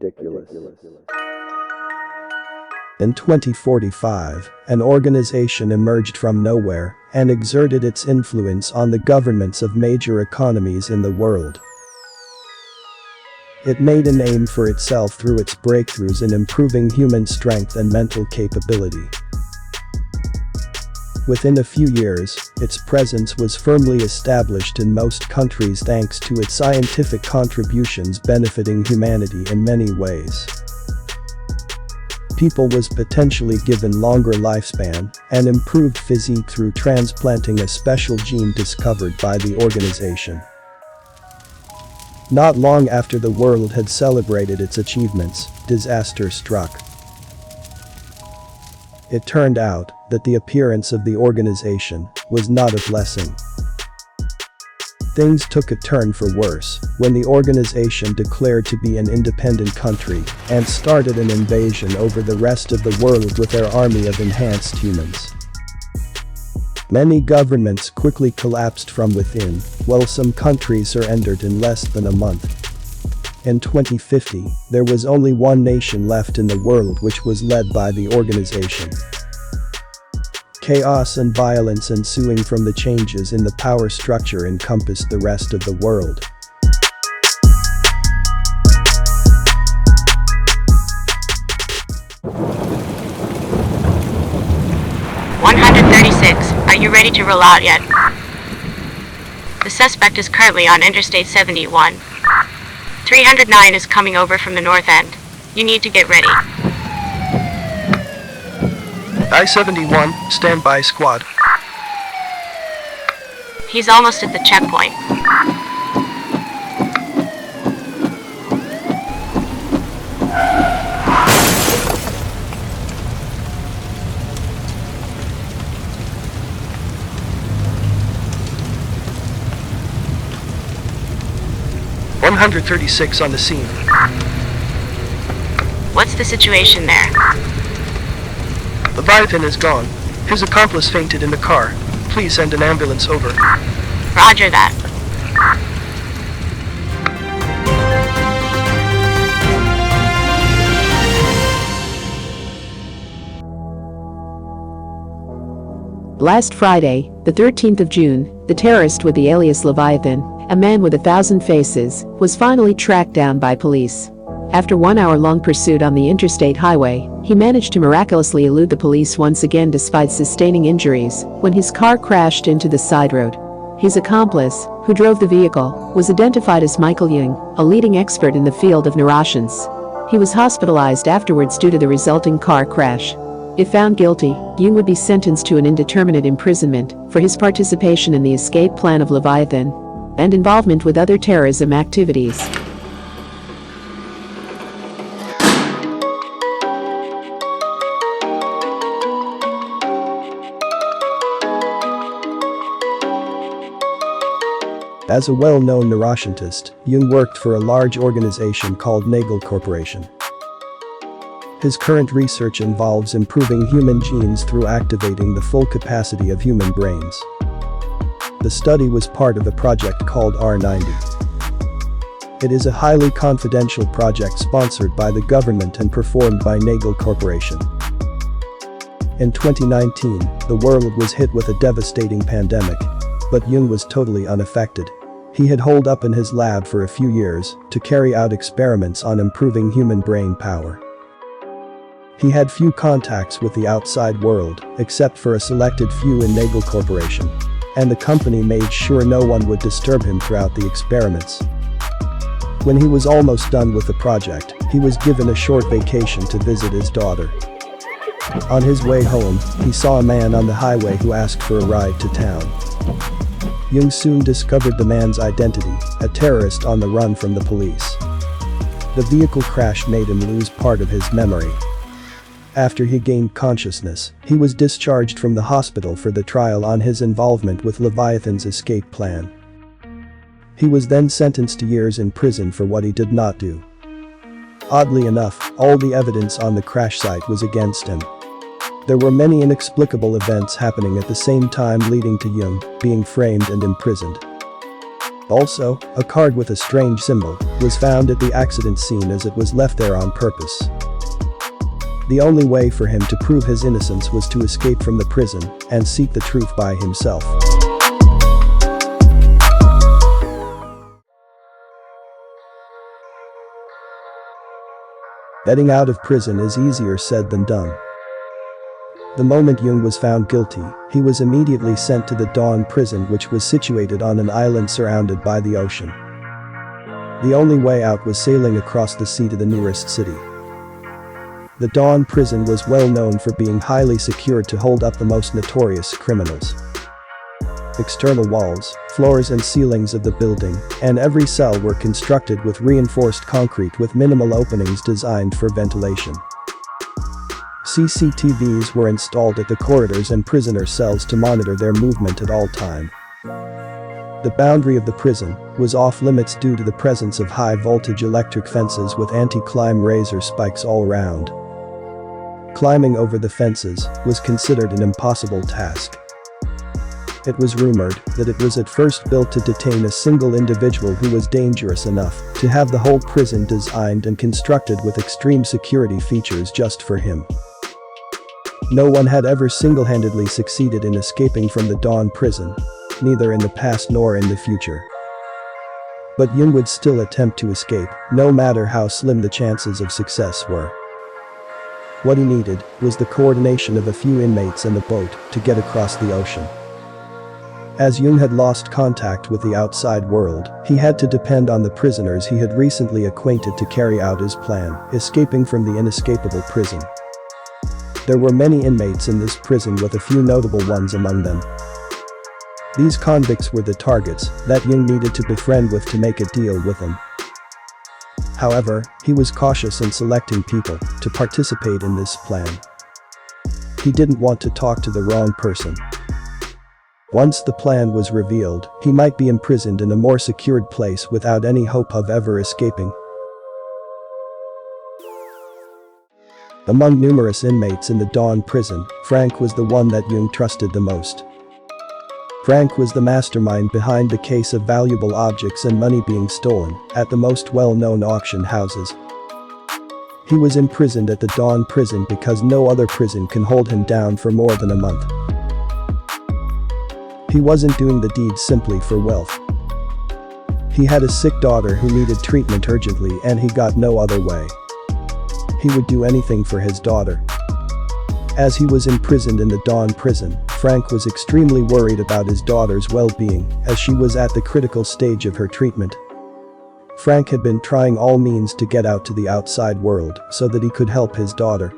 ridiculous. In 2045, an organization emerged from nowhere and exerted its influence on the governments of major economies in the world. It made a name for itself through its breakthroughs in improving human strength and mental capability. Within a few years, its presence was firmly established in most countries thanks to its scientific contributions benefiting humanity in many ways. People was potentially given longer lifespan and improved physique through transplanting a special gene discovered by the organization. Not long after the world had celebrated its achievements, disaster struck. It turned out that the appearance of the organization was not a blessing. Things took a turn for worse when the organization declared to be an independent country and started an invasion over the rest of the world with their army of enhanced humans. Many governments quickly collapsed from within, while some countries surrendered in less than a month. In 2050, there was only one nation left in the world which was led by the organization. Chaos and violence ensuing from the changes in the power structure encompassed the rest of the world. Are you ready to roll out yet? The suspect is currently on Interstate 71. 309 is coming over from the north end. You need to get ready. I-71, standby squad. He's almost at the checkpoint. .136 on the scene. What's the situation there? Leviathan is gone. His accomplice fainted in the car. Please send an ambulance over. Roger that. Last Friday, the 13th of June, the terrorist with the alias Leviathan, a man with 1,000 faces, was finally tracked down by police. After 1-hour-long pursuit on the interstate highway, he managed to miraculously elude the police once again despite sustaining injuries when his car crashed into the side road. His accomplice, who drove the vehicle, was identified as Michael Jung, a leading expert in the field of neuroscience. He was hospitalized afterwards due to the resulting car crash. If found guilty, Jung would be sentenced to an indeterminate imprisonment for his participation in the escape plan of Leviathan and involvement with other terrorism activities. As a well-known neuroscientist, Jung worked for a large organization called Nagel Corporation. His current research involves improving human genes through activating the full capacity of human brains. The study was part of a project called R90. It is a highly confidential project sponsored by the government and performed by Nagel Corporation. In 2019, the world was hit with a devastating pandemic, but Jung was totally unaffected. He had holed up in his lab for a few years to carry out experiments on improving human brain power. He had few contacts with the outside world, except for a selected few in Nagel Corporation, and the company made sure no one would disturb him throughout the experiments. When he was almost done with the project, he was given a short vacation to visit his daughter. On his way home, he saw a man on the highway who asked for a ride to town. Jung soon discovered the man's identity, a terrorist on the run from the police. The vehicle crash made him lose part of his memory. After he gained consciousness, he was discharged from the hospital for the trial on his involvement with Leviathan's escape plan. He was then sentenced to years in prison for what he did not do. Oddly enough, all the evidence on the crash site was against him. There were many inexplicable events happening at the same time leading to Jung being framed and imprisoned. Also, a card with a strange symbol was found at the accident scene as it was left there on purpose. The only way for him to prove his innocence was to escape from the prison and seek the truth by himself. Getting out of prison is easier said than done. The moment Jung was found guilty, he was immediately sent to the Dawn prison, which was situated on an island surrounded by the ocean. The only way out was sailing across the sea to the nearest city. The Dawn prison was well known for being highly secured to hold up the most notorious criminals. External walls, floors and ceilings of the building, and every cell were constructed with reinforced concrete with minimal openings designed for ventilation. CCTVs were installed at the corridors and prisoner cells to monitor their movement at all time. The boundary of the prison was off limits due to the presence of high-voltage electric fences with anti-climb razor spikes all around. Climbing over the fences was considered an impossible task. It was rumored that it was at first built to detain a single individual who was dangerous enough to have the whole prison designed and constructed with extreme security features just for him. No one had ever single-handedly succeeded in escaping from the Dawn prison, neither in the past nor in the future. But Jung would still attempt to escape, no matter how slim the chances of success were. What he needed was the coordination of a few inmates and the boat to get across the ocean. As Jung had lost contact with the outside world, he had to depend on the prisoners he had recently acquainted to carry out his plan, escaping from the inescapable prison. There were many inmates in this prison, with a few notable ones among them. These convicts were the targets that Jung needed to befriend with to make a deal with them. However, he was cautious in selecting people to participate in this plan. He didn't want to talk to the wrong person. Once the plan was revealed, he might be imprisoned in a more secured place without any hope of ever escaping. Among numerous inmates in the Dawn prison, Frank was the one that Jung trusted the most. Frank was the mastermind behind the case of valuable objects and money being stolen at the most well-known auction houses. He was imprisoned at the Dawn prison because no other prison can hold him down for more than a month. He wasn't doing the deed simply for wealth. He had a sick daughter who needed treatment urgently, and he got no other way. He would do anything for his daughter. As he was imprisoned in the Dawn prison, Frank was extremely worried about his daughter's well-being, as she was at the critical stage of her treatment. Frank had been trying all means to get out to the outside world so that he could help his daughter.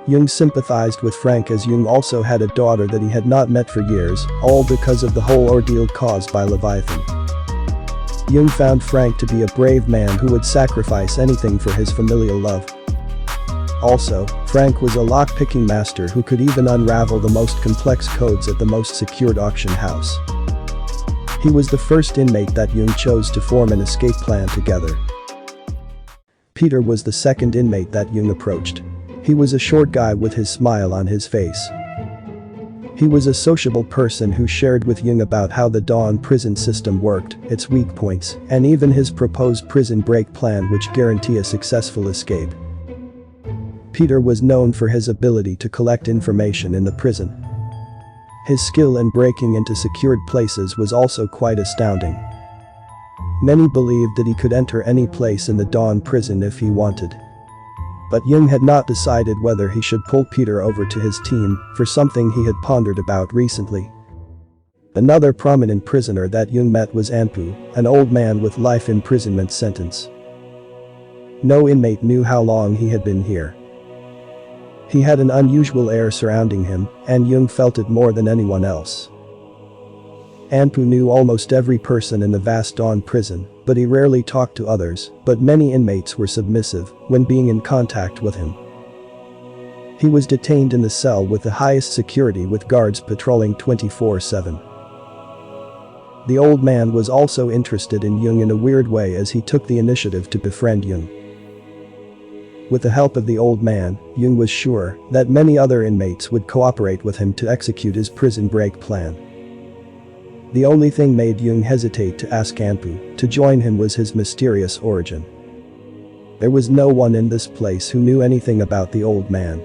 Jung sympathized with Frank, as Jung also had a daughter that he had not met for years, all because of the whole ordeal caused by Leviathan. Jung found Frank to be a brave man who would sacrifice anything for his familial love. Also, Frank was a lock-picking master who could even unravel the most complex codes at the most secured auction house. He was the first inmate that Jung chose to form an escape plan together. Peter was the second inmate that Jung approached. He was a short guy with his smile on his face. He was a sociable person who shared with Jung about how the Dawn prison system worked, its weak points, and even his proposed prison break plan, which guaranteed a successful escape. Peter was known for his ability to collect information in the prison. His skill in breaking into secured places was also quite astounding. Many believed that he could enter any place in the Dawn prison if he wanted. But Jung had not decided whether he should pull Peter over to his team for something he had pondered about recently. Another prominent prisoner that Jung met was Anpu, an old man with life imprisonment sentence. No inmate knew how long he had been here. He had an unusual air surrounding him, and Jung felt it more than anyone else. Anpu knew almost every person in the vast Dawn prison, but he rarely talked to others, but many inmates were submissive when being in contact with him. He was detained in the cell with the highest security, with guards patrolling 24/7. The old man was also interested in Jung in a weird way, as he took the initiative to befriend Jung. With the help of the old man, Jung was sure that many other inmates would cooperate with him to execute his prison break plan. The only thing made Jung hesitate to ask Anpu to join him was his mysterious origin. There was no one in this place who knew anything about the old man.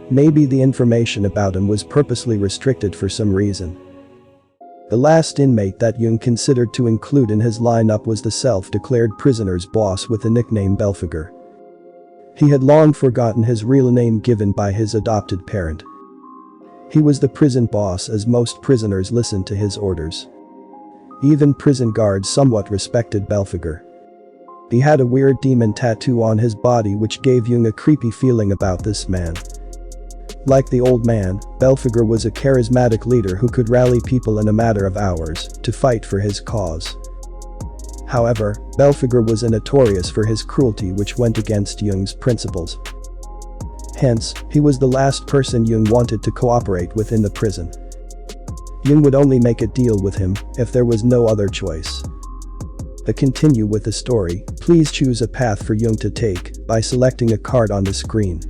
Maybe the information about him was purposely restricted for some reason. The last inmate that Jung considered to include in his lineup was the self-declared prisoner's boss with the nickname Belphegor. He had long forgotten his real name given by his adopted parent. He was the prison boss, as most prisoners listened to his orders. Even prison guards somewhat respected Belphegor. He had a weird demon tattoo on his body which gave Jung a creepy feeling about this man. Like the old man, Belphegor was a charismatic leader who could rally people in a matter of hours to fight for his cause. However, Belphegor was notorious for his cruelty which went against Jung's principles. Hence, he was the last person Jung wanted to cooperate with in the prison. Jung would only make a deal with him if there was no other choice. To continue with the story, please choose a path for Jung to take by selecting a card on the screen.